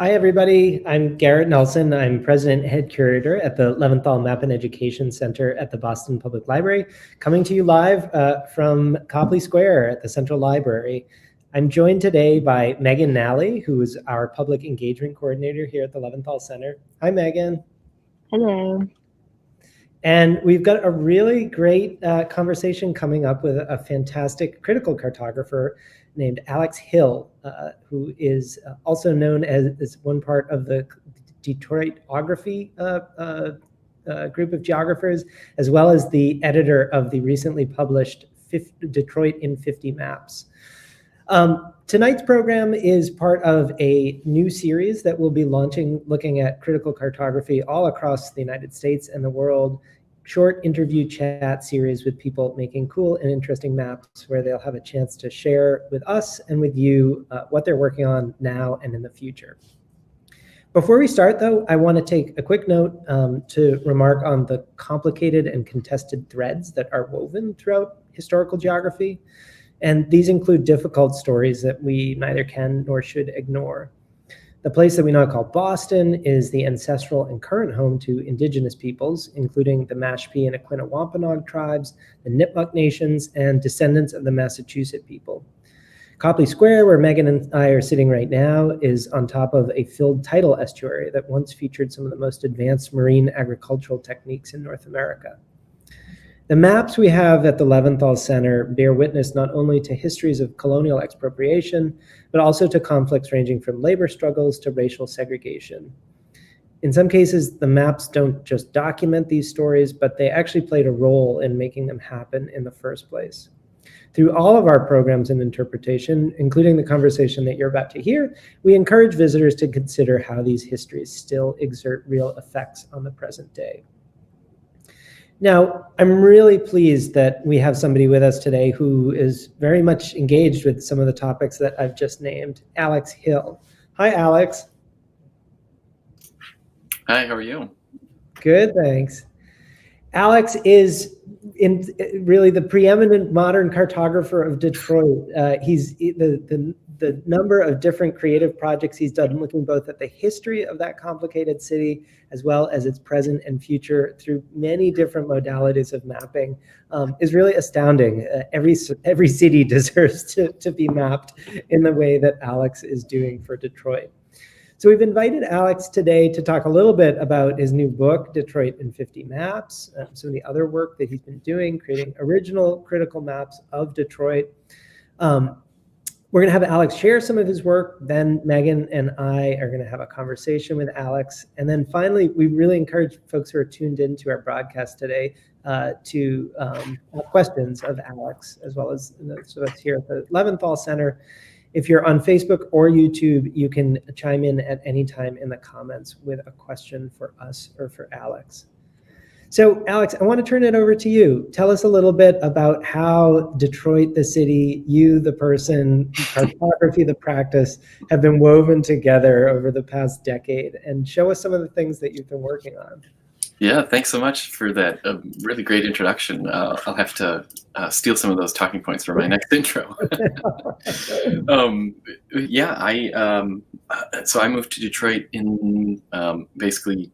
Hi, everybody. I'm Garrett Nelson. I'm president and head curator at the Leventhal Map Education Center at the Boston Public Library, coming to you live from Copley Square at the Central Library. I'm joined today by Megan Nally, who is our public engagement coordinator here at the Leventhal Center. Hi, Megan. Hello. And we've got a really great conversation coming up with a fantastic critical cartographer named Alex Hill, who is also known as one part of the Detroitography group of geographers, as well as the editor of the recently published Detroit in 50 Maps. Tonight's program is part of a new series that we'll be launching looking at critical cartography all across the United States and the world. Short interview chat series with people making cool and interesting maps where they'll have a chance to share with us and with you what they're working on now and in the future. Before we start, though, I want to take a quick note to remark on the complicated and contested threads that are woven throughout historical geography. And these include difficult stories that we neither can nor should ignore. The place that we now call Boston is the ancestral and current home to indigenous peoples, including the Mashpee and Aquinnah-Wampanoag tribes, the Nipmuc nations, and descendants of the Massachusetts people. Copley Square, where Megan and I are sitting right now, is on top of a filled tidal estuary that once featured some of the most advanced marine agricultural techniques in North America. The maps we have at the Leventhal Center bear witness not only to histories of colonial expropriation, but also to conflicts ranging from labor struggles to racial segregation. In some cases, the maps don't just document these stories, but they actually played a role in making them happen in the first place. Through all of our programs and interpretation, including the conversation that you're about to hear, we encourage visitors to consider how these histories still exert real effects on the present day. Now, I'm really pleased that we have somebody with us today who is very much engaged with some of the topics that I've just named, Alex Hill. Hi, Alex. Hi, how are you? Good, thanks. Alex is really the preeminent modern cartographer of Detroit. He's the number of different creative projects he's done, looking both at the history of that complicated city as well as its present and future through many different modalities of mapping, is really astounding. Every city deserves to be mapped in the way that Alex is doing for Detroit. So we've invited Alex today to talk a little bit about his new book, Detroit in 50 Maps, some of the other work that he's been doing, creating original critical maps of Detroit. We're going to have Alex share some of his work. Then Megan and I are going to have a conversation with Alex. And then finally, we really encourage folks who are tuned into our broadcast today to have questions of Alex, as well as those of us here at the Leventhal Center. If you're on Facebook or YouTube, you can chime in at any time in the comments with a question for us or for Alex. So, Alex, I want to turn it over to you. Tell us a little bit about how Detroit, the city, you, the person, cartography, the practice, have been woven together over the past decade, and show us some of the things that you've been working on. Yeah, thanks so much for that really great introduction. I'll have to steal some of those talking points for my next intro. So I moved to Detroit in basically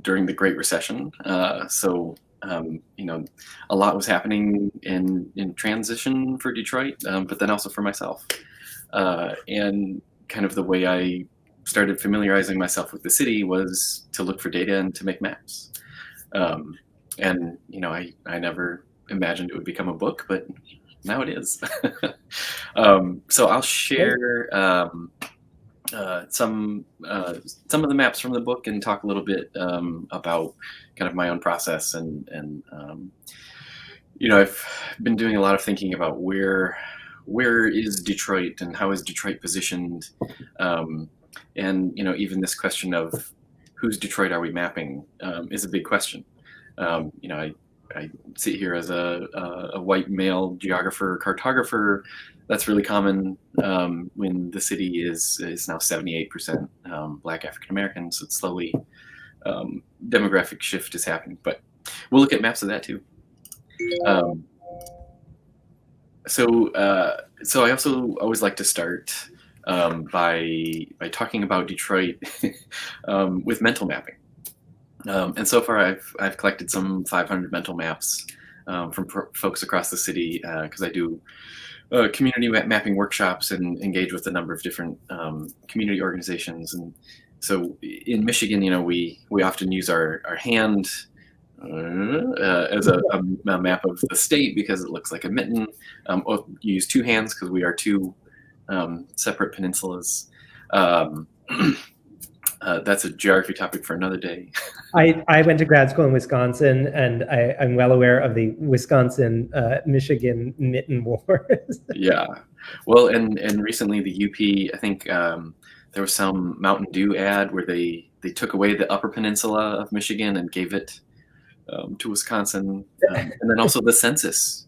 during the Great Recession. A lot was happening in transition for Detroit, but then also for myself. And kind of the way I started familiarizing myself with the city was to look for data and to make maps. I never imagined it would become a book, but now it is. So I'll share some of the maps from the book and talk a little bit about kind of my own process and I've been doing a lot of thinking about where is Detroit and how is Detroit positioned. Even this question of whose Detroit are we mapping is a big question. I sit here as a white male geographer, cartographer. That's really common when the city is now 78% Black African American. So it's slowly demographic shift is happening. But we'll look at maps of that too. So I also always like to start by talking about Detroit with mental mapping. And so far, I've collected some 500 mental maps from folks across the city because I do community mapping workshops and engage with a number of different community organizations. And so in Michigan, we often use our hand as a map of the state because it looks like a mitten. You use two hands because we are two separate peninsulas. That's a geography topic for another day. I went to grad school in Wisconsin, and I'm well aware of the Wisconsin-Michigan mitten wars. Yeah, well, and recently the UP, I think there was some Mountain Dew ad where they took away the Upper Peninsula of Michigan and gave it to Wisconsin, and then also the census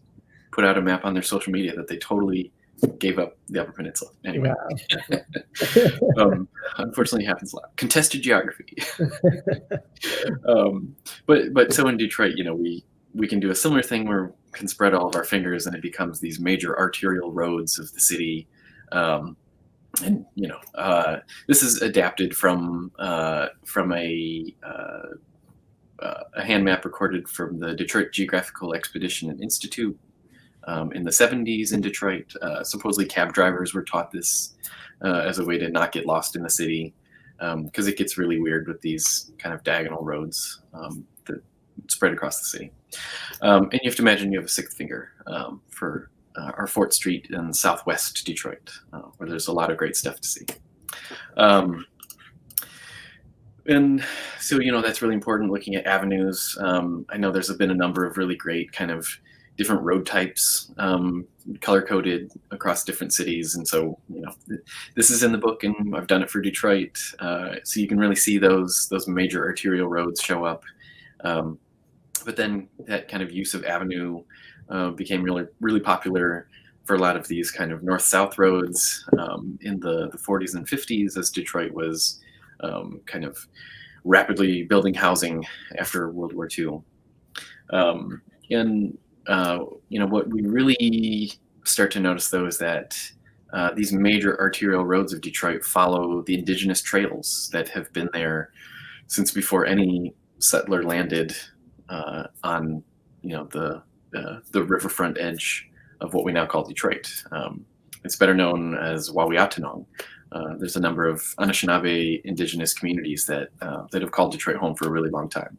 put out a map on their social media that they totally gave up the Upper Peninsula. Anyway, wow. Unfortunately, it happens a lot. Contested geography. But so in Detroit, we can do a similar thing where we can spread all of our fingers and it becomes these major arterial roads of the city. And this is adapted from a hand map recorded from the Detroit Geographical Expedition and Institute in the 70s in Detroit. Supposedly cab drivers were taught this as a way to not get lost in the city because it gets really weird with these kind of diagonal roads that spread across the city. And you have to imagine you have a sixth finger for our Fort Street in southwest Detroit, where there's a lot of great stuff to see. And so, that's really important, looking at avenues. I know there's been a number of really great kind of different road types, color-coded across different cities. And so, this is in the book, and I've done it for Detroit. So you can really see those major arterial roads show up. But then that kind of use of avenue became really, really popular for a lot of these kind of north-south roads in the 40s and 50s as Detroit was kind of rapidly building housing after World War II. What we really start to notice, though, is that these major arterial roads of Detroit follow the Indigenous Trails that have been there since before any settler landed on, the riverfront edge of what we now call Detroit. It's better known as Wawiatanong. There's a number of Anishinaabe indigenous communities that have called Detroit home for a really long time.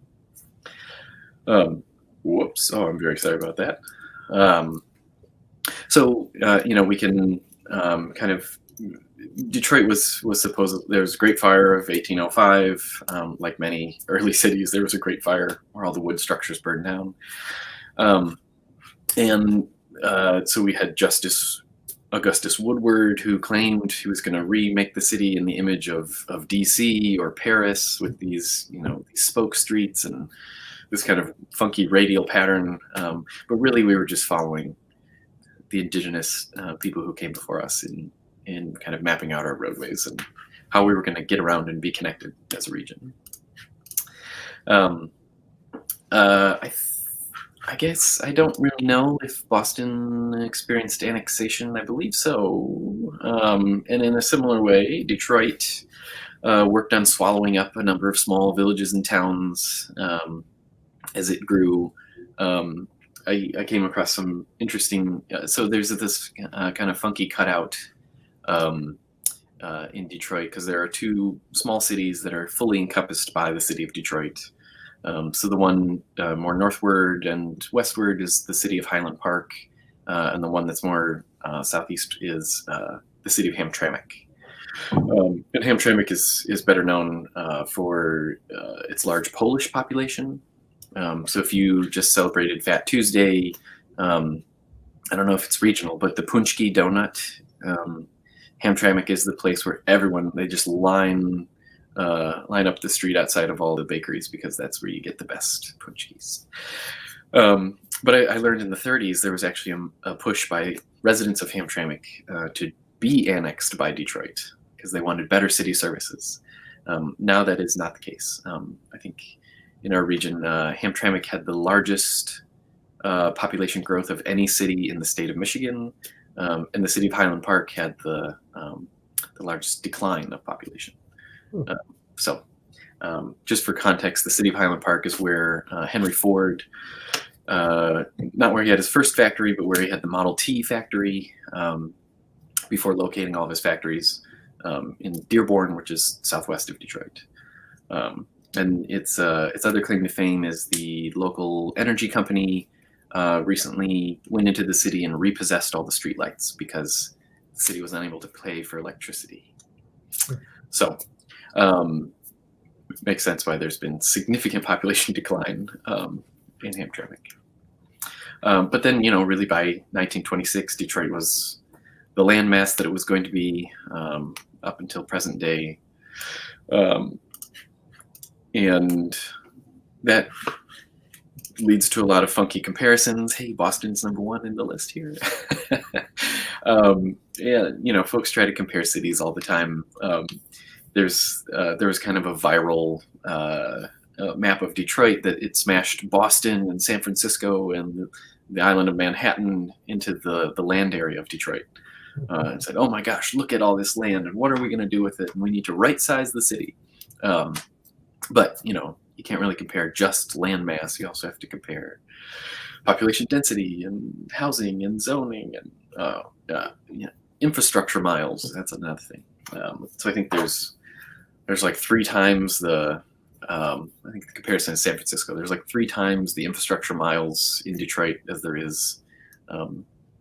Whoops! Oh, I'm very sorry about that. We can kind of. Detroit was supposed. There was a Great Fire of 1805. Like many early cities, there was a Great Fire where all the wood structures burned down. So we had Justice Augustus Woodward, who claimed he was going to remake the city in the image of DC or Paris with these these spoke streets and this kind of funky radial pattern. But really, we were just following the indigenous people who came before us in kind of mapping out our roadways and how we were going to get around and be connected as a region. I guess I don't really know if Boston experienced annexation. I believe so. And in a similar way, Detroit worked on swallowing up a number of small villages and towns as it grew. I came across some interesting. So there's this kind of funky cutout in Detroit because there are two small cities that are fully encompassed by the city of Detroit. So the one more northward and westward is the city of Highland Park, and the one that's more southeast is the city of Hamtramck. And Hamtramck is better known for its large Polish population. So if you just celebrated Fat Tuesday, I don't know if it's regional, but the Punchki donut, Hamtramck is the place where they just line up the street outside of all the bakeries because that's where you get the best punchkis. But I learned in the 30s there was actually a push by residents of Hamtramck to be annexed by Detroit because they wanted better city services. Now that is not the case. I think in our region, Hamtramck had the largest population growth of any city in the state of Michigan, and the city of Highland Park had the largest decline of population. Hmm. Just for context, the city of Highland Park is where Henry Ford, not where he had his first factory, but where he had the Model T factory before locating all of his factories in Dearborn, which is southwest of Detroit. And its other claim to fame is the local energy company recently went into the city and repossessed all the streetlights because the city was unable to pay for electricity. So it makes sense why there's been significant population decline in Hamtramck. But then, really by 1926, Detroit was the landmass that it was going to be up until present day. And that leads to a lot of funky comparisons. Hey, Boston's #1 in the list here. Yeah, folks try to compare cities all the time. There was kind of a viral map of Detroit that it smashed Boston and San Francisco and the island of Manhattan into the land area of Detroit. And said, oh my gosh, look at all this land, and what are we going to do with it? And we need to right size the city. But you can't really compare just land mass. You also have to compare population density and housing and zoning and infrastructure miles. That's another thing. So I think there's like 3 times I think the comparison is San Francisco. There's like 3 times the infrastructure miles in Detroit as there is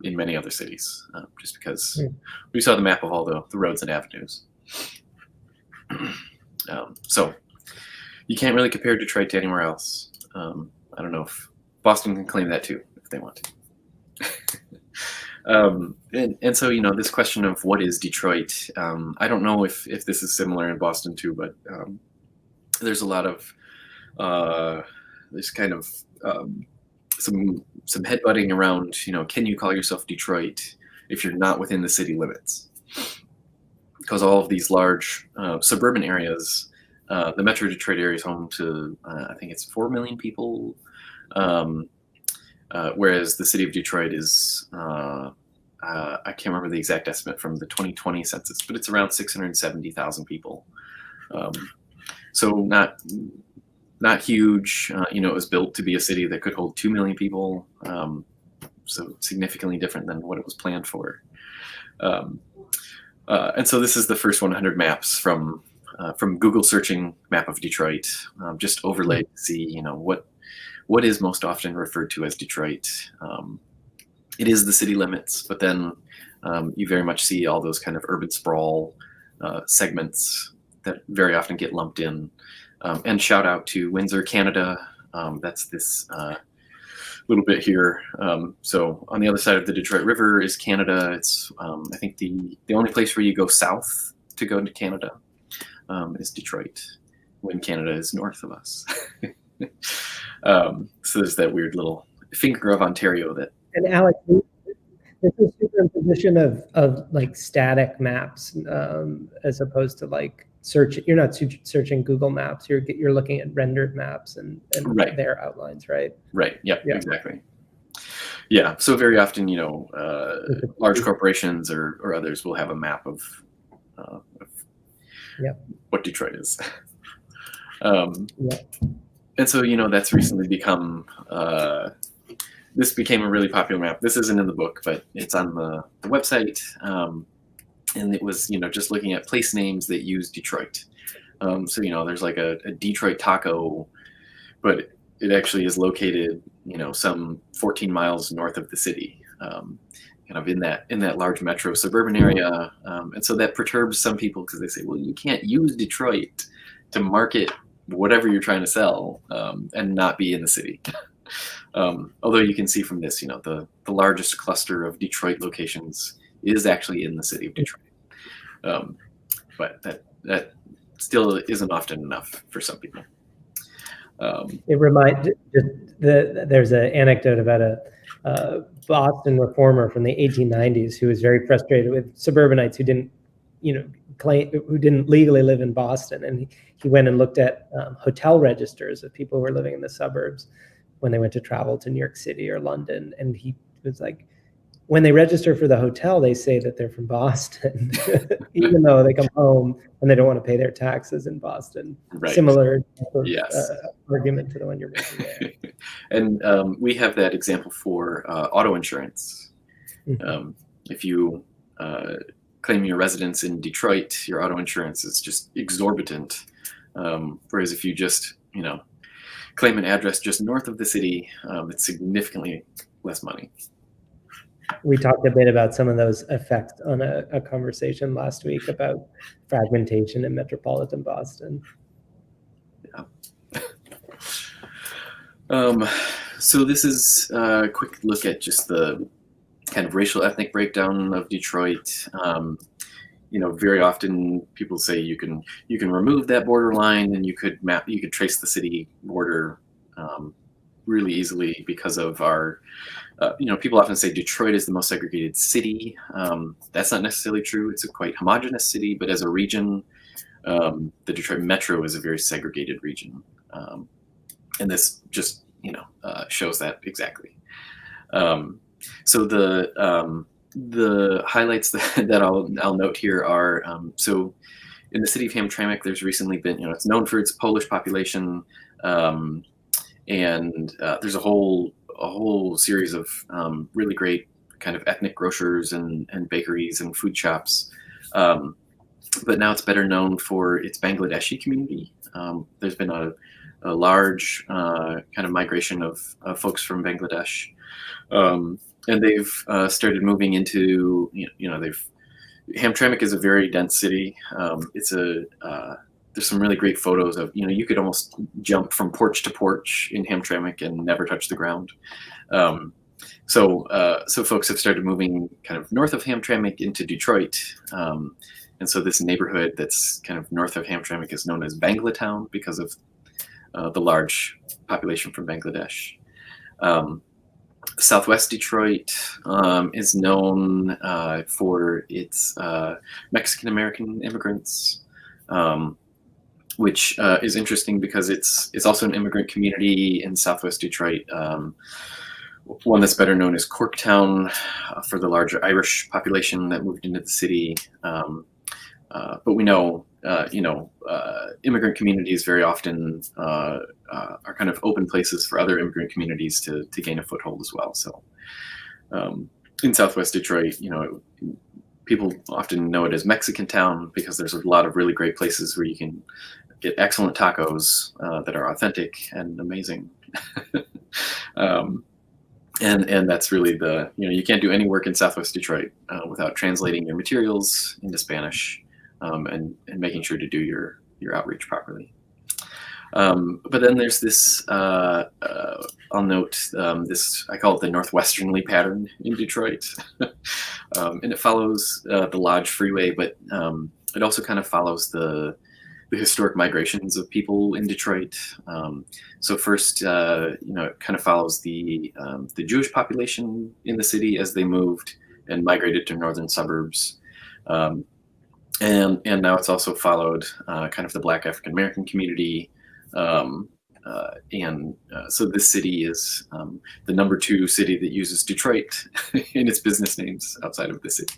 in many other cities, just because we saw the map of all the roads and avenues. So you can't really compare Detroit to anywhere else. I don't know if Boston can claim that too, if they want to. And so, this question of what is Detroit, I don't know if this is similar in Boston too, but there's a lot of, there's kind of some headbutting around, can you call yourself Detroit if you're not within the city limits? Because all of these large suburban areas, the Metro Detroit area is home to, I think it's 4 million people, whereas the city of Detroit is, I can't remember the exact estimate from the 2020 census, but it's around 670,000 people. So not huge. It was built to be a city that could hold 2 million people, so significantly different than what it was planned for. And so this is the first 100 maps from Google searching map of Detroit, just overlaid to see, what is most often referred to as Detroit. It is the city limits, but then you very much see all those kind of urban sprawl segments that very often get lumped in. And shout out to Windsor, Canada. That's this little bit here. So on the other side of the Detroit River is Canada. It's I think the only place where you go south to go into Canada is Detroit, when Canada is north of us. So there's that weird little finger of Ontario that. And Alex, this is superimposition of like static maps as opposed to like search. You're not searching Google Maps. You're looking at rendered maps and right. Their outlines, right? Right. Yep. Yeah. Exactly. Yeah. So very often, large corporations or others will have a map of what Detroit is. And so, that's recently become, this became a really popular map. This isn't in the book, but it's on the website. And it was, just looking at place names that use Detroit. So, there's like a Detroit taco, but it actually is located, some 14 miles north of the city, kind of in that large metro suburban area. And so that perturbs some people because they say, well, you can't use Detroit to market whatever you're trying to sell and not be in the city. Although you can see from this, the largest cluster of Detroit locations is actually in the city of Detroit. But that still isn't often enough for some people. There's an anecdote about a Boston reformer from the 1890s who was very frustrated with suburbanites who didn't, who didn't legally live in Boston, and he went and looked at hotel registers of people who were living in the suburbs when they went to travel to New York City or London, and he was like, when they register for the hotel, they say that they're from Boston, even though they come home and they don't want to pay their taxes in Boston. Right. Similar Yes. argument to the one you're making there. And we have that example for auto insurance. Mhm. If you claim your residence in Detroit, your auto insurance is just exorbitant. Whereas if you just, claim an address just north of the city, it's significantly less money. We talked a bit about some of those effects on a conversation last week about fragmentation in metropolitan Boston. Yeah. So this is a quick look at just the kind of racial ethnic breakdown of Detroit. Very often people say you can remove that border line and you could trace the city border really easily because of our people often say Detroit is the most segregated city. That's not necessarily true. It's a quite homogeneous city, but as a region, the Detroit metro is a very segregated region. And this just shows that exactly. So the highlights that I'll note here are so in the city of Hamtramck, there's recently been it's known for its Polish population, and there's a whole series of really great kind of ethnic grocers and bakeries and food shops. But now it's better known for its Bangladeshi community. There's been a large kind of migration of folks from Bangladesh. And they've started moving into, Hamtramck is a very dense city. There's some really great photos of, you could almost jump from porch to porch in Hamtramck and never touch the ground. So folks have started moving kind of north of Hamtramck into Detroit. And so this neighborhood that's kind of north of Hamtramck is known as Banglatown because of the large population from Bangladesh. Southwest Detroit is known for its Mexican-American immigrants, which is interesting because it's also an immigrant community in Southwest Detroit. One that's better known as Corktown for the larger Irish population that moved into the city. But we know, immigrant communities very often are kind of open places for other immigrant communities to gain a foothold as well. So in Southwest Detroit, people often know it as Mexican Town because there's a lot of really great places where you can get excellent tacos that are authentic and amazing. And that's really you can't do any work in Southwest Detroit without translating your materials into Spanish. And making sure to do your outreach properly. But then there's this, I'll note this, I call it the northwesternly pattern in Detroit. And it follows the Lodge Freeway, but it also kind of follows the historic migrations of people in Detroit. So first, it kind of follows the Jewish population in the city as they moved and migrated to northern suburbs. And now it's also followed kind of the Black African American community. So this city is the number 2 city that uses Detroit in its business names outside of the city.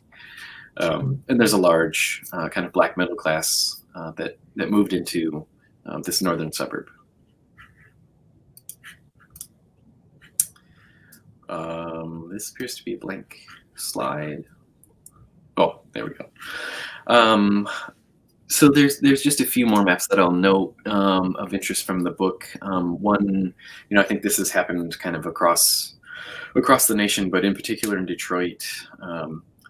And there's a large kind of Black middle class that moved into this northern suburb. This appears to be a blank slide. Oh, there we go. So there's just a few more maps that I'll note of interest from the book. One, I think this has happened kind of across the nation, but in particular in Detroit,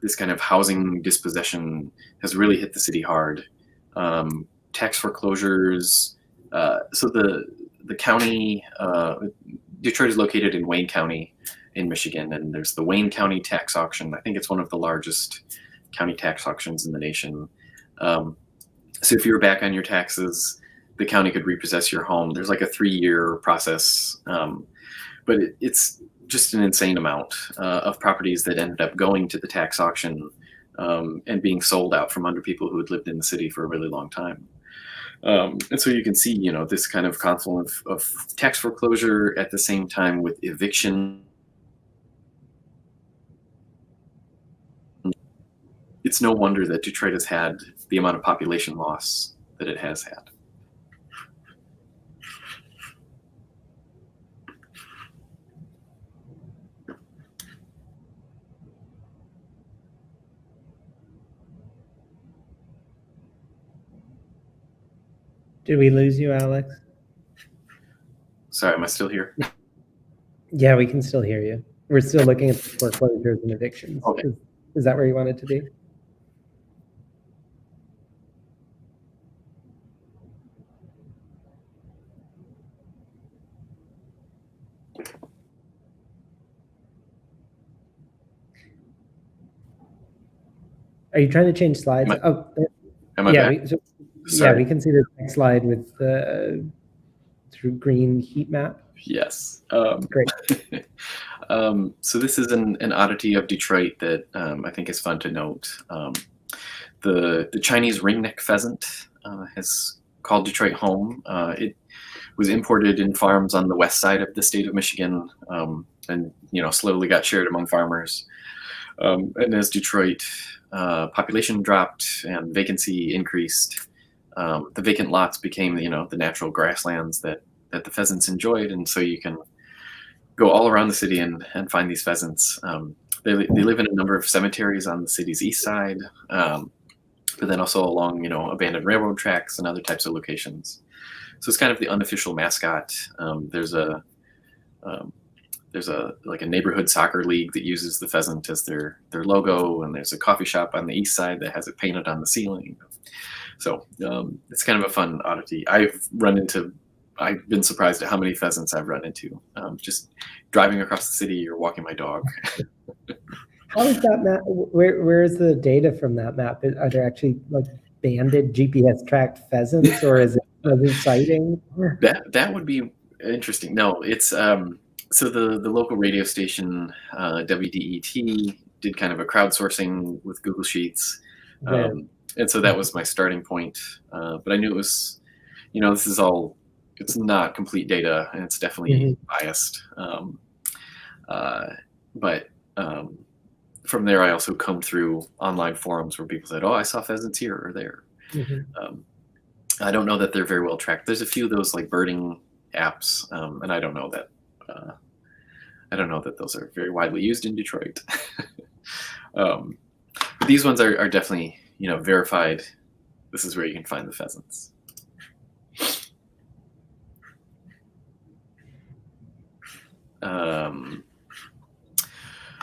this kind of housing dispossession has really hit the city hard. Tax foreclosures. So the county, Detroit is located in Wayne County in Michigan, and there's the Wayne County tax auction. I think it's one of the largest county tax auctions in the nation. So if you were back on your taxes, the county could repossess your home. There's like a 3-year process, but it's just an insane amount of properties that ended up going to the tax auction and being sold out from under people who had lived in the city for a really long time. And so you can see, this kind of confluence of tax foreclosure at the same time with eviction it's no wonder that Detroit has had the amount of population loss that it has had. Did we lose you, Alex? Sorry, am I still here? Yeah, we can still hear you. We're still looking at the foreclosures and evictions. Okay. Is that where you wanted to be? Are you trying to change slides? Am I yeah, back? we can see the next slide with the through green heat map. Yes. Great. So this is an oddity of Detroit that I think is fun to note. The Chinese ringneck pheasant has called Detroit home. It was imported in farms on the west side of the state of Michigan, and slowly got shared among farmers. And as Detroit population dropped and vacancy increased, the vacant lots became the natural grasslands that the pheasants enjoyed, and so you can go all around the city and find these pheasants. They live in a number of cemeteries on the city's east side, but then also along abandoned railroad tracks and other types of locations. So it's kind of the unofficial mascot. There's a neighborhood soccer league that uses the pheasant as their logo, and there's a coffee shop on the east side that has it painted on the ceiling. So it's kind of a fun oddity. I've been surprised at how many pheasants I've run into just driving across the city or walking my dog. How is that map? Where is the data from that map? Are there actually like banded GPS tracked pheasants, or is it sighting? That would be interesting. No, it's so the local radio station WDET did kind of a crowdsourcing with Google Sheets, and so that was my starting point. But I knew it was, this is all. It's not complete data, and it's definitely biased. But from there, I also combed through online forums where people said, "Oh, I saw pheasants here or there." I don't know that they're very well tracked. There's a few of those like birding apps, and I don't know that. I don't know that those are very widely used in Detroit. But these ones are definitely verified. This is where you can find the pheasants.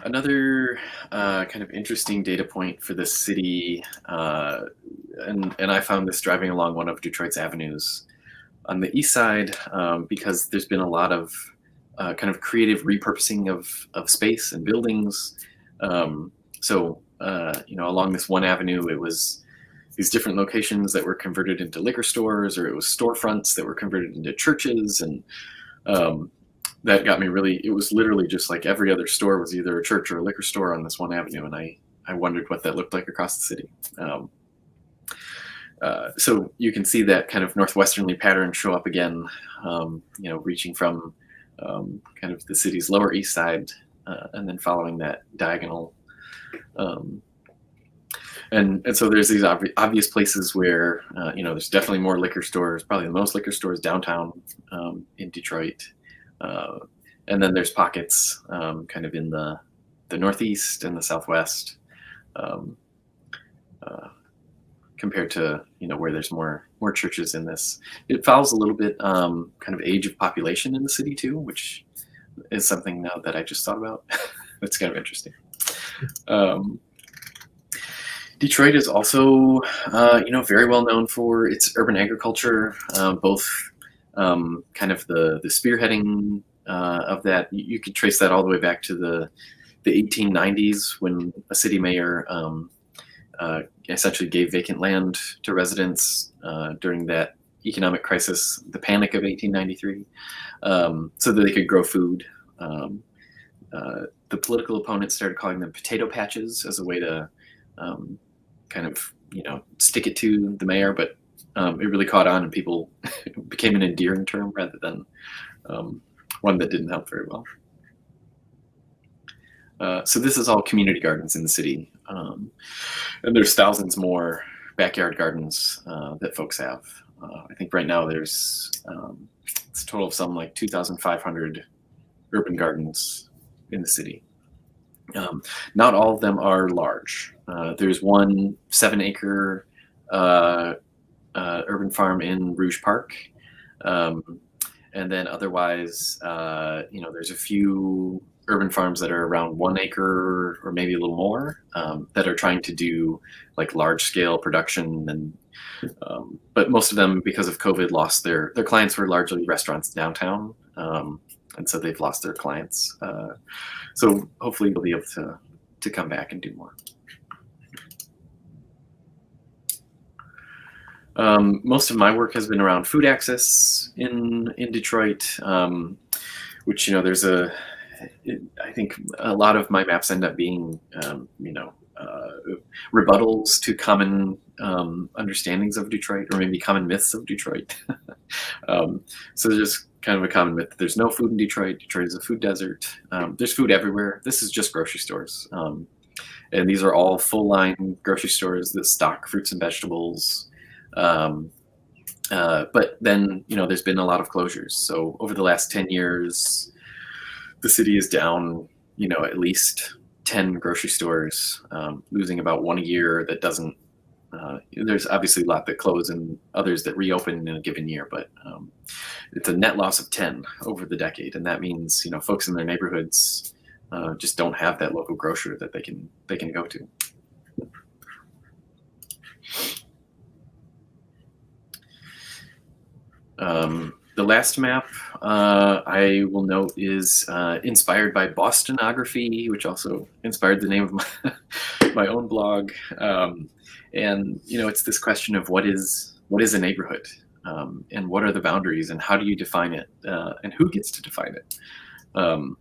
Another kind of interesting data point for this city, and I found this driving along one of Detroit's avenues on the east side, because there's been a lot of kind of creative repurposing of space and buildings. So along this one avenue, it was these different locations that were converted into liquor stores, or it was storefronts that were converted into churches, and that got me it was literally just like every other store was either a church or a liquor store on this one avenue, and I wondered what that looked like across the city. So you can see that kind of northwesternly pattern show up again, reaching from kind of the city's lower east side, and then following that diagonal. And so there's these obvious places where there's definitely more liquor stores, probably the most liquor stores downtown in Detroit. And then there's pockets kind of in the northeast and the southwest, compared to where there's more churches in this. It follows a little bit kind of age of population in the city too, which is something now that I just thought about. That's kind of interesting. Detroit is also very well known for its urban agriculture, both kind of the spearheading of that. You could trace that all the way back to the 1890s, when a city mayor essentially gave vacant land to residents during that economic crisis, the Panic of 1893, so that they could grow food. The political opponents started calling them potato patches as a way to kind of stick it to the mayor, but it really caught on, and people it became an endearing term rather than one that didn't help very well. So this is all community gardens in the city. And there's thousands more backyard gardens that folks have. I think right now there's it's a total of some like 2,500 urban gardens in the city. Not all of them are large. There's one 7-acre urban farm in Rouge Park. And then otherwise, there's a few urban farms that are around 1 acre or maybe a little more that are trying to do like large scale production. And but most of them, because of COVID, lost their clients were largely restaurants downtown. And so they've lost their clients. So hopefully we'll be able to come back and do more. Most of my work has been around food access in Detroit, which, there's I think a lot of my maps end up being, rebuttals to common understandings of Detroit, or maybe common myths of Detroit. So there's kind of a common myth that there's no food in Detroit. Detroit is a food desert. There's food everywhere. This is just grocery stores. And these are all full-line grocery stores that stock fruits and vegetables. But then, there's been a lot of closures. So over the last 10 years, the city is down, at least 10 grocery stores, losing about one a year. That doesn't, there's obviously a lot that close and others that reopen in a given year, but it's a net loss of 10 over the decade. And that means, folks in their neighborhoods just don't have that local grocer that they can go to. The last map I will note is inspired by Bostonography, which also inspired the name of my own blog. And it's this question of what is a neighborhood, and what are the boundaries, and how do you define it, and who gets to define it. And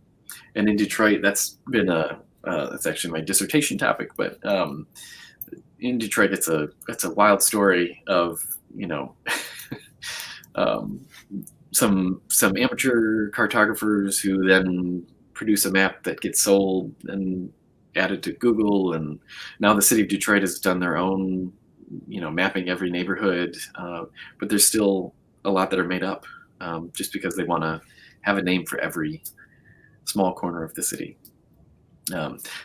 in Detroit, that's been that's actually my dissertation topic. But in Detroit, it's a wild story of some amateur cartographers who then produce a map that gets sold and added to Google, and now the city of Detroit has done their own, mapping every neighborhood, but there's still a lot that are made up just because they want to have a name for every small corner of the city.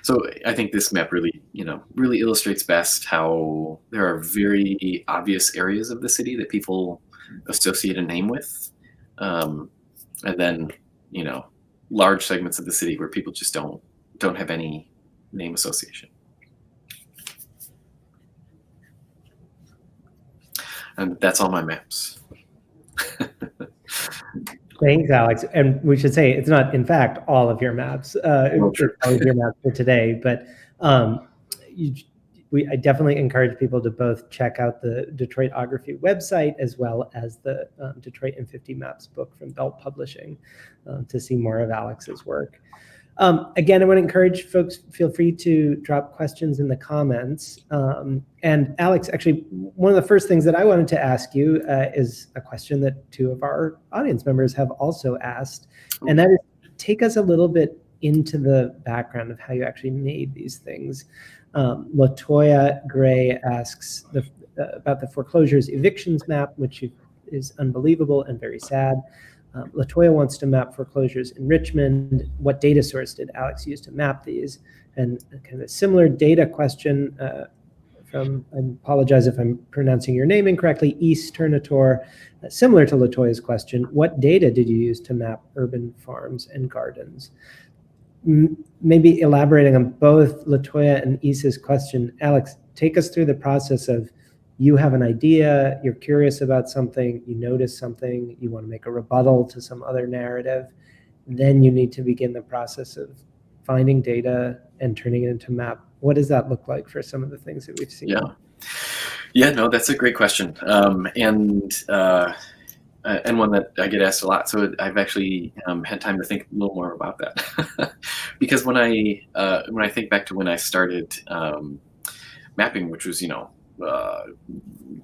So I think this map really illustrates best how there are very obvious areas of the city that people associate a name with, and then large segments of the city where people just don't have any name association. And that's all my maps. Thanks, Alex. And we should say it's not, in fact, all of your maps. It's all of your maps for today, but I definitely encourage people to both check out the Detroitography website as well as the Detroit in 50 Maps book from Belt Publishing to see more of Alex's work. Again, I want to encourage folks, feel free to drop questions in the comments. And Alex, actually, one of the first things that I wanted to ask you is a question that two of our audience members have also asked, and that is, take us a little bit into the background of how you actually made these things. Latoya Gray asks about the foreclosures evictions map, which is unbelievable and very sad. Latoya wants to map foreclosures in Richmond. What data source did Alex use to map these? And kind of a similar data question from, I apologize if I'm pronouncing your name incorrectly, East Turnator, similar to Latoya's question, what data did you use to map urban farms and gardens? Maybe elaborating on both Latoya and Isa's question, Alex, take us through the process of, you have an idea, you're curious about something, you notice something, you want to make a rebuttal to some other narrative, then you need to begin the process of finding data and turning it into a map. What does that look like for some of the things that we've seen? Yeah, no, that's a great question. And one that I get asked a lot. So I've actually had time to think a little more about that. Because when I think back to when I started mapping, which was,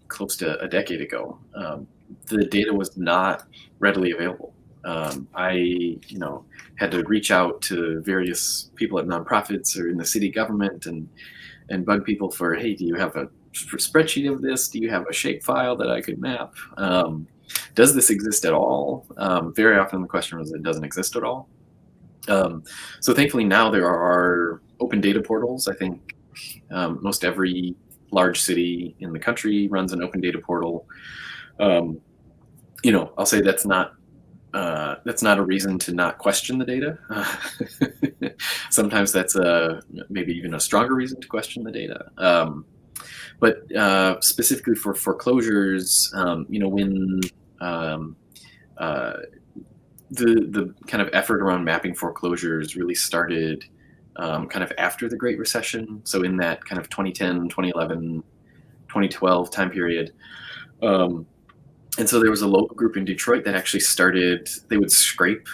close to a decade ago, the data was not readily available. I, had to reach out to various people at nonprofits or in the city government and and bug people for, hey, do you have a spreadsheet of this? Do you have a shape file that I could map? Does this exist at all? Very often the question was, it doesn't exist at all. So thankfully now there are open data portals. I think most every large city in the country runs an open data portal. I'll say that's not a reason to not question the data. Sometimes that's maybe even a stronger reason to question the data. But specifically for foreclosures, when the kind of effort around mapping foreclosures really started kind of after the Great Recession. So in that kind of 2010, 2011, 2012 time period. And so there was a local group in Detroit that actually started, they would scrape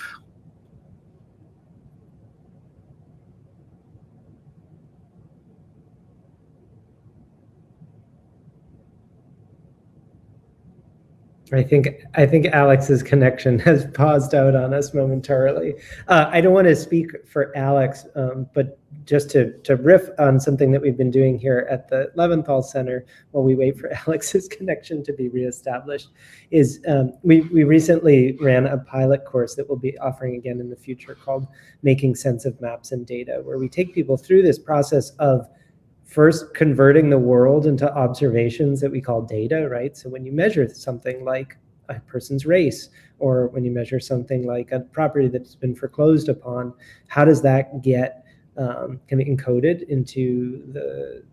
I think Alex's connection has paused out on us momentarily. I don't want to speak for Alex, but just to riff on something that we've been doing here at the Leventhal Center while we wait for Alex's connection to be reestablished, is we recently ran a pilot course that we'll be offering again in the future called Making Sense of Maps and Data, where we take people through this process of first converting the world into observations that we call data, right? So when you measure something like a person's race, or when you measure something like a property that's been foreclosed upon, how does that get kind of encoded into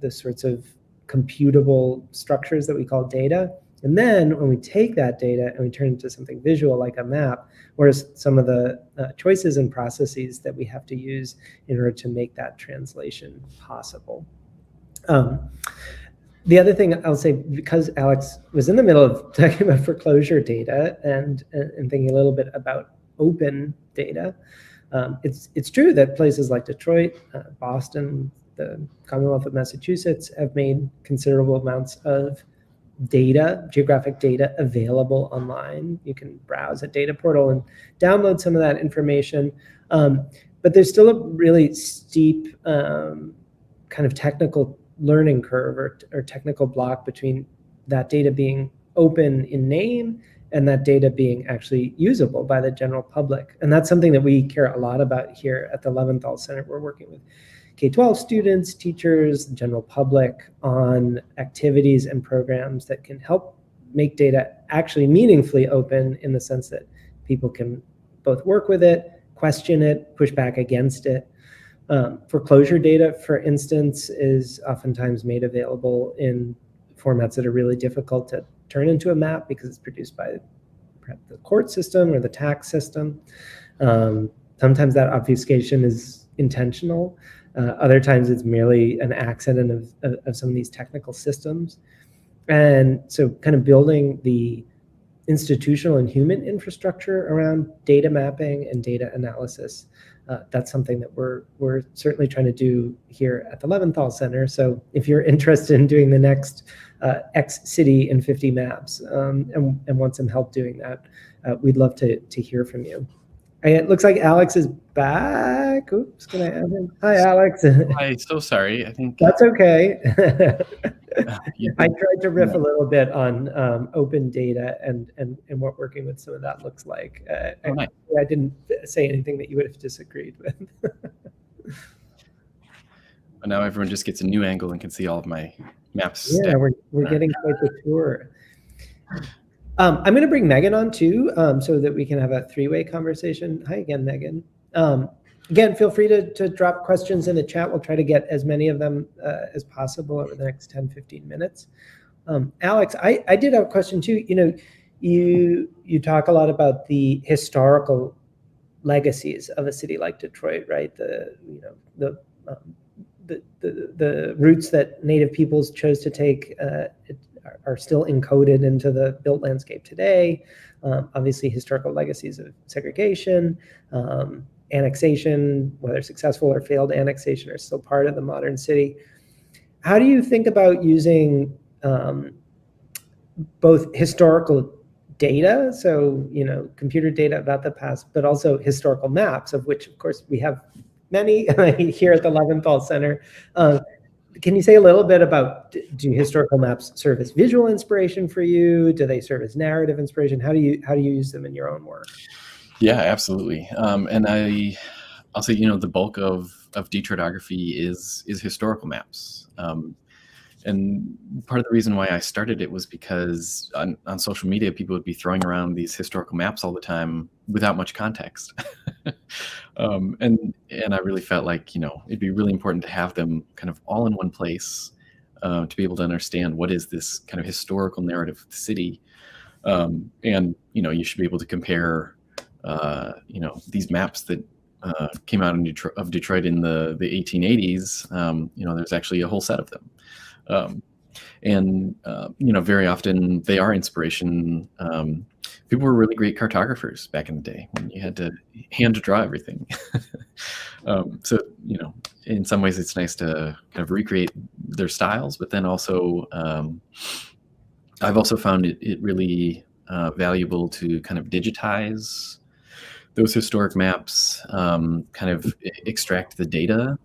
the sorts of computable structures that we call data? And then when we take that data and we turn it into something visual like a map, where's some of the choices and processes that we have to use in order to make that translation possible. The other thing I'll say, because Alex was in the middle of talking about foreclosure data and thinking a little bit about open data, it's true that places like Detroit, Boston, the Commonwealth of Massachusetts have made considerable amounts of data, geographic data, available online. You can browse a data portal and download some of that information, but there's still a really steep kind of technical learning curve or technical block between that data being open in name and that data being actually usable by the general public. And that's something that we care a lot about here at the Leventhal Center. We're working with K-12 students, teachers, the general public on activities and programs that can help make data actually meaningfully open, in the sense that people can both work with it, question it, push back against it. Foreclosure data, for instance, is oftentimes made available in formats that are really difficult to turn into a map because it's produced by perhaps the court system or the tax system. Sometimes that obfuscation is intentional. Other times it's merely an accident of some of these technical systems. And so kind of building the institutional and human infrastructure around data mapping and data analysis, that's something that we're certainly trying to do here at the Leventhal Center. So if you're interested in doing the next X city in 50 maps and want some help doing that, we'd love to hear from you. It looks like Alex is back. Oops, can I add him? Hi, Alex. Hi, so sorry. I think that's okay. I tried to riff a little bit on open data and what working with some of that looks like. Nice. I didn't say anything that you would have disagreed with. But now everyone just gets a new angle and can see all of my maps. Yeah, we're getting quite the tour. I'm going to bring Megan on too, so that we can have a three-way conversation. Hi again, Megan. Again, feel free to drop questions in the chat. We'll try to get as many of them as possible over the next 10, 15 minutes. Alex, I did have a question too. You talk a lot about the historical legacies of a city like Detroit, right? The routes that Native peoples chose to take are still encoded into the built landscape today. Obviously, historical legacies of segregation, annexation, whether successful or failed annexation, are still part of the modern city. How do you think about using both historical data, so computer data about the past, but also historical maps, of which, of course, we have many here at the Leventhal Center, can you say a little bit about, do historical maps serve as visual inspiration for you? Do they serve as narrative inspiration? How do you use them in your own work? Yeah, absolutely. And I'll say, the bulk of Detroitography is historical maps. And part of the reason why I started it was because on social media, people would be throwing around these historical maps all the time without much context. And I really felt like, it'd be really important to have them kind of all in one place, to be able to understand what is this kind of historical narrative of the city. And, you should be able to compare, these maps that came out of Detroit in the 1880s. There's actually a whole set of them. And very often they are inspiration. People were really great cartographers back in the day when you had to hand draw everything. So, in some ways it's nice to kind of recreate their styles, but then also, I've also found it really valuable to kind of digitize those historic maps, kind of extract the data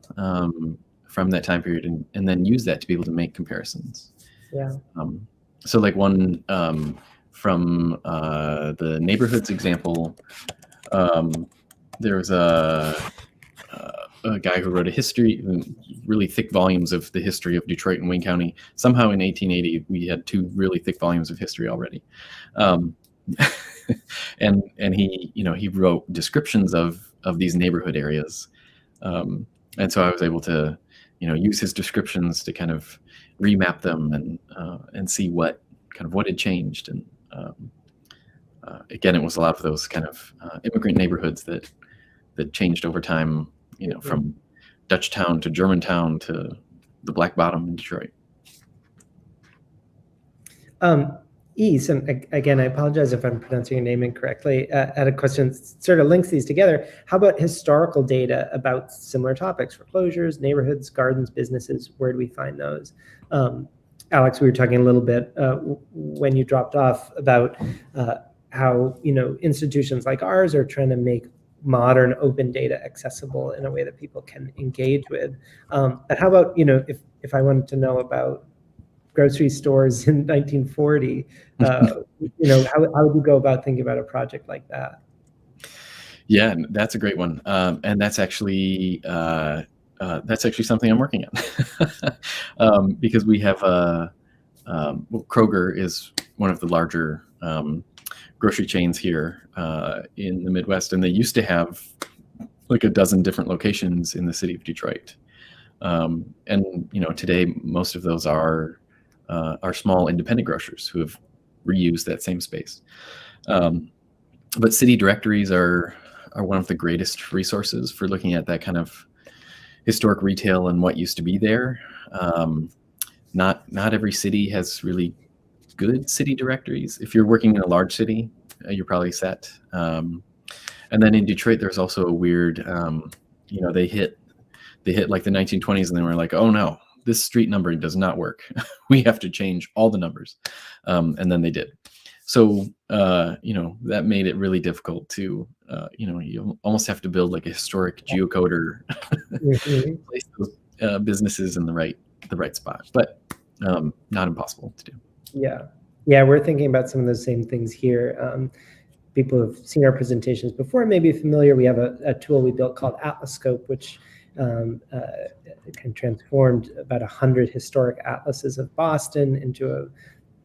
from that time period, and then use that to be able to make comparisons. Yeah. So like one from the neighborhoods example, there's a guy who wrote a history, really thick volumes of the history of Detroit and Wayne County. Somehow in 1880, we had 2 really thick volumes of history already. And he wrote descriptions of these neighborhood areas. And so I was able to, use his descriptions to kind of remap them and see what had changed. And again, it was a lot of those kind of immigrant neighborhoods that changed over time, from Dutchtown to Germantown to the Black Bottom in Detroit. Ease, and again, I apologize if I'm pronouncing your name incorrectly, had a question sort of links these together. How about historical data about similar topics, foreclosures, neighborhoods, gardens, businesses? Where do we find those? Alex, we were talking a little bit when you dropped off about how institutions like ours are trying to make modern open data accessible in a way that people can engage with. But how about, if I wanted to know about grocery stores in 1940, how would you go about thinking about a project like that? Yeah, that's a great one. And that's actually something I'm working on. Because we have Kroger is one of the larger grocery chains here in the Midwest, and they used to have like a dozen different locations in the city of Detroit. And today most of those are small independent grocers who have reused that same space. But city directories are one of the greatest resources for looking at that kind of historic retail and what used to be there. Not every city has really good city directories. If you're working in a large city, you're probably set. And then in Detroit, there's also a weird, they hit like the 1920s, and they were like, oh no, this street numbering does not work. We have to change all the numbers. And then they did. So, that made it really difficult to, you almost have to build like a historic geocoder, place those businesses in the right spot, but not impossible to do. Yeah, we're thinking about some of those same things here. People who've seen our presentations before may be familiar. We have a tool we built called Atlascope, which kind of transformed about 100 historic atlases of Boston into a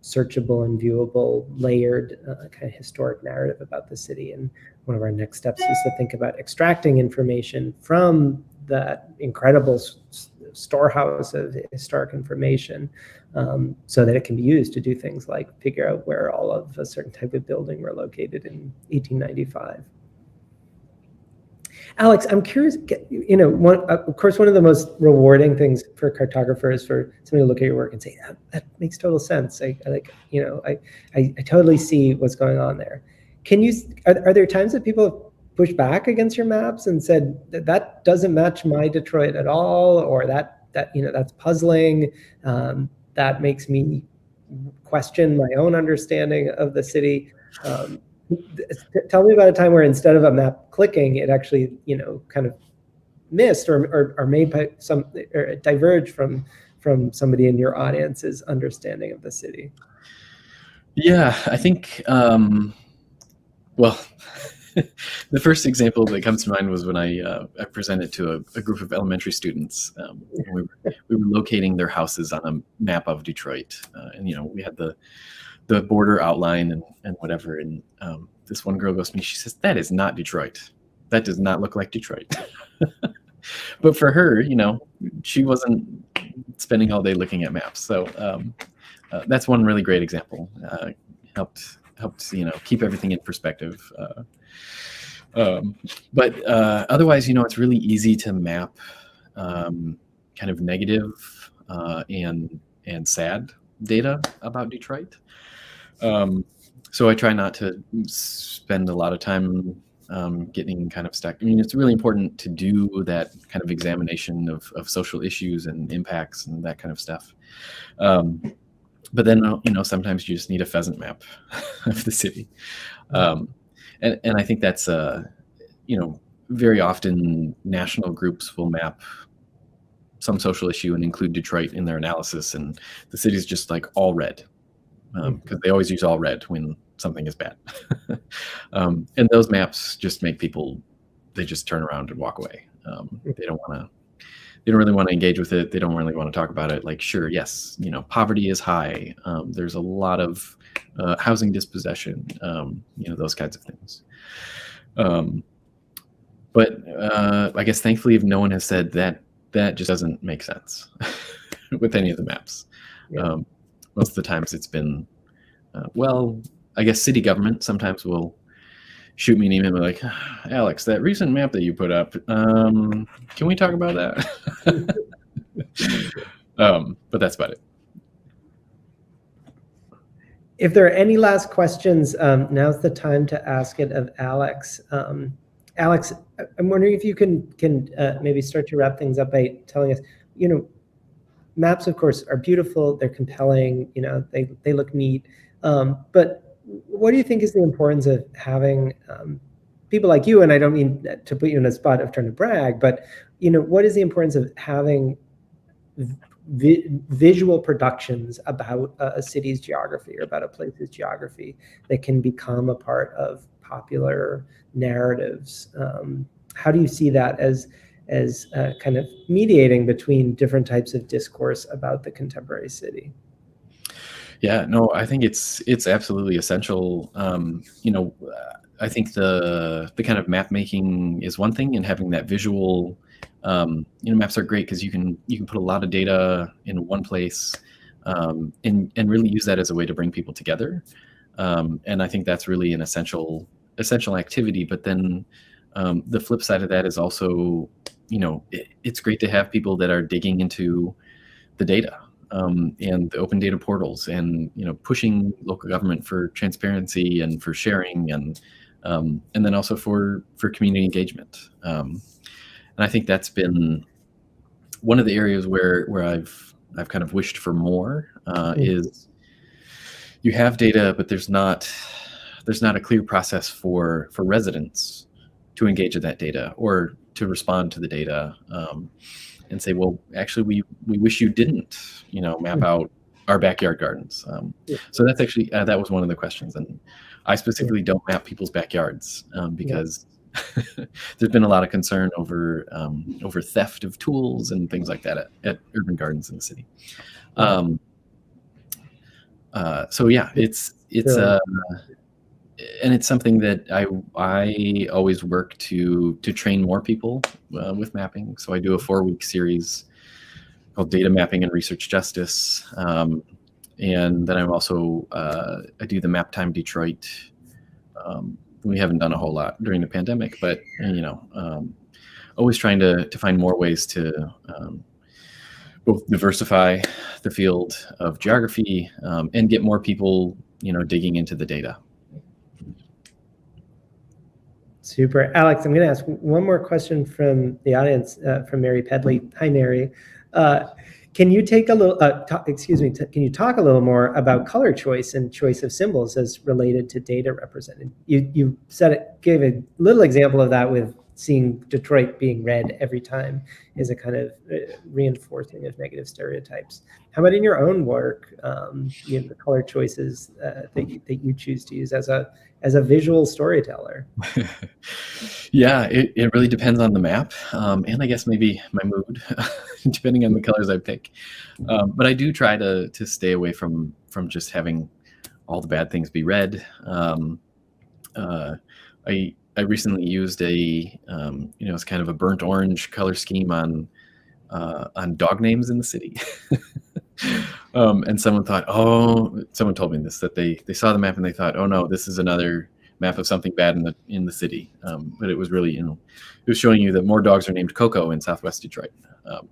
searchable and viewable, layered kind of historic narrative about the city. And one of our next steps is to think about extracting information from that incredible storehouse of historic information, so that it can be used to do things like figure out where all of a certain type of building were located in 1895. Alex, I'm curious, of course, one of the most rewarding things for a cartographer is for somebody to look at your work and say, that makes total sense. I totally see what's going on there. Are there times that people have pushed back against your maps and said that doesn't match my Detroit at all, or that's puzzling, that makes me question my own understanding of the city? Tell me about a time where instead of a map clicking, it actually, kind of missed or made by or diverged from from somebody in your audience's understanding of the city? Yeah, I think, well, the first example that comes to mind was when I presented to a group of elementary students. We were locating their houses on a map of Detroit, and we had the border outline and whatever. And this one girl goes to me, she says, "That is not Detroit. That does not look like Detroit." But for her, she wasn't spending all day looking at maps. So that's one really great example. Helped keep everything in perspective. But otherwise, it's really easy to map kind of negative and sad data about Detroit. So I try not to spend a lot of time getting kind of stuck. I mean, it's really important to do that kind of examination of social issues and impacts and that kind of stuff. But then, sometimes you just need a pheasant map of the city. And I think that's, very often national groups will map some social issue and include Detroit in their analysis, and the city's just like all red, because they always use all red when something is bad. And those maps just make people, they just turn around and walk away. They don't really want to engage with it. They don't really want to talk about it. Like, sure, yes, poverty is high. There's a lot of housing dispossession, those kinds of things. But I guess thankfully, if no one has said that just doesn't make sense with any of the maps. Yeah. Most of the times it's been, I guess city government sometimes will shoot me an email like, "Alex, that recent map that you put up, can we talk about that?" But that's about it. If there are any last questions, now's the time to ask it of Alex. Alex, I'm wondering if you can maybe start to wrap things up by telling us, maps, of course, are beautiful. They're compelling. They look neat. But what do you think is the importance of having people like you? And I don't mean to put you in a spot of trying to brag, but what is the importance of having visual productions about a city's geography or about a place's geography that can become a part of popular narratives? How do you see that as kind of mediating between different types of discourse about the contemporary city? Yeah, no, I think it's absolutely essential. I think the kind of map making is one thing, and having that visual, maps are great because you can put a lot of data in one place, and really use that as a way to bring people together. And I think that's really an essential activity. But then the flip side of that is also, it's great to have people that are digging into the data. And the open data portals, and pushing local government for transparency and for sharing, and then also for community engagement. And I think that's been one of the areas where I've kind of wished for more. Is you have data, but there's not a clear process for residents to engage in that data or to respond to the data. And say, well, actually, we wish you didn't, map out our backyard gardens. So that's actually, that was one of the questions. And I specifically don't map people's backyards because there's been a lot of concern over theft of tools and things like that at urban gardens in the city. So yeah, it's and it's something that I always work to train more people with mapping. So I do a 4-week series called Data Mapping and Research Justice. And then I'm also, I do the Map Time Detroit. We haven't done a whole lot during the pandemic, but always trying to find more ways to both diversify the field of geography and get more people, digging into the data. Super. Alex, I'm going to ask one more question from the audience, from Mary Pedley. Hi, Mary. Can you take a little, can you talk a little more about color choice and choice of symbols as related to data represented? You said it, gave a little example of that with seeing Detroit being red every time is a kind of reinforcing of negative stereotypes. How about in your own work, the color choices that you choose to use as a visual storyteller? Yeah, it really depends on the map, and I guess maybe my mood, depending on the colors I pick. But I do try to stay away from just having all the bad things be red. I recently used it's kind of a burnt orange color scheme on dog names in the city. And someone told me this, that they saw the map and they thought, oh no, this is another map of something bad in the city. But it was really, it was showing you that more dogs are named Coco in Southwest Detroit. That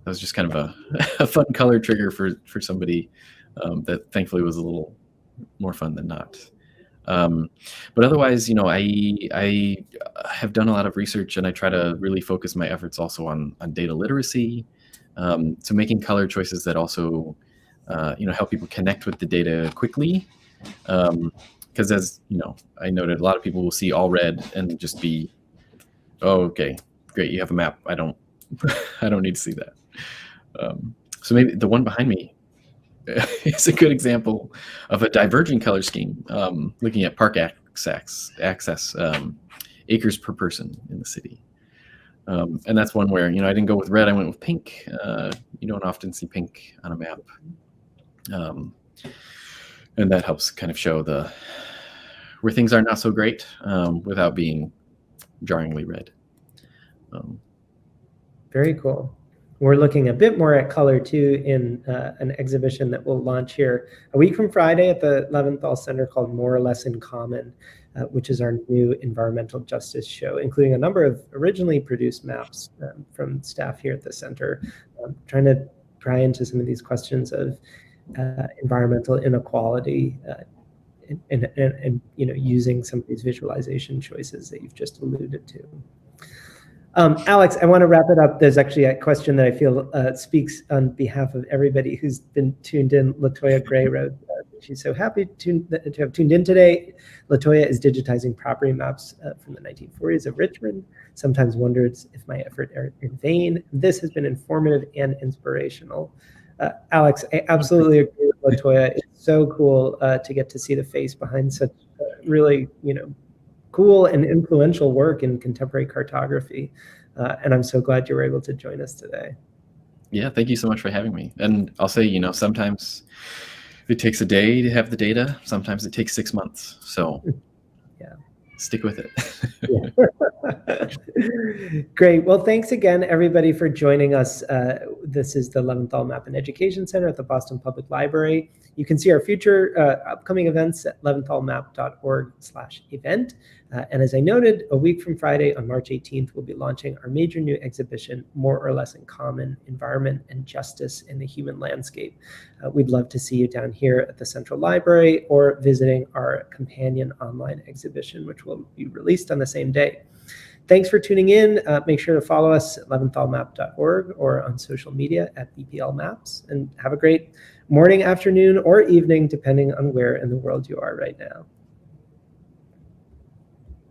was just kind of a fun color trigger for somebody that thankfully was a little more fun than not. But otherwise, I have done a lot of research, and I try to really focus my efforts also on data literacy. So making color choices that also, help people connect with the data quickly. Because as I noted, a lot of people will see all red and just be, oh, okay, great, you have a map. I don't need to see that. So maybe the one behind me is a good example of a diverging color scheme, looking at park access, acres per person in the city. And that's one where, I didn't go with red, I went with pink. You don't often see pink on a map. And that helps kind of show where things are not so great, without being jarringly red. Very cool. We're looking a bit more at color too in an exhibition that will launch here a week from Friday at the Leventhal Center called More or Less in Common, which is our new environmental justice show, including a number of originally produced maps from staff here at the center, trying to pry into some of these questions of environmental inequality and using some of these visualization choices that you've just alluded to. Alex, I want to wrap it up. There's actually a question that I feel speaks on behalf of everybody who's been tuned in. Latoya Gray wrote, she's so happy to have tuned in today. Latoya is digitizing property maps from the 1940s of Richmond. Sometimes wonders if my effort are in vain. This has been informative and inspirational. Alex, I absolutely agree with Latoya. It's so cool to get to see the face behind such really, cool and influential work in contemporary cartography. And I'm so glad you were able to join us today. Yeah, thank you so much for having me. And I'll say, sometimes it takes a day to have the data. Sometimes it takes 6 months. So yeah, stick with it. Great. Well, thanks again, everybody, for joining us. This is the Leventhal Map Education Center at the Boston Public Library. You can see our future upcoming events at leventhalmap.org/event. And as I noted, a week from Friday on March 18th, we'll be launching our major new exhibition, More or Less in Common, Environment and Justice in the Human Landscape. We'd love to see you down here at the Central Library or visiting our companion online exhibition, which will be released on the same day. Thanks for tuning in. Make sure to follow us at leventhalmap.org or on social media at BPL Maps. And have a great morning, afternoon, or evening, depending on where in the world you are right now.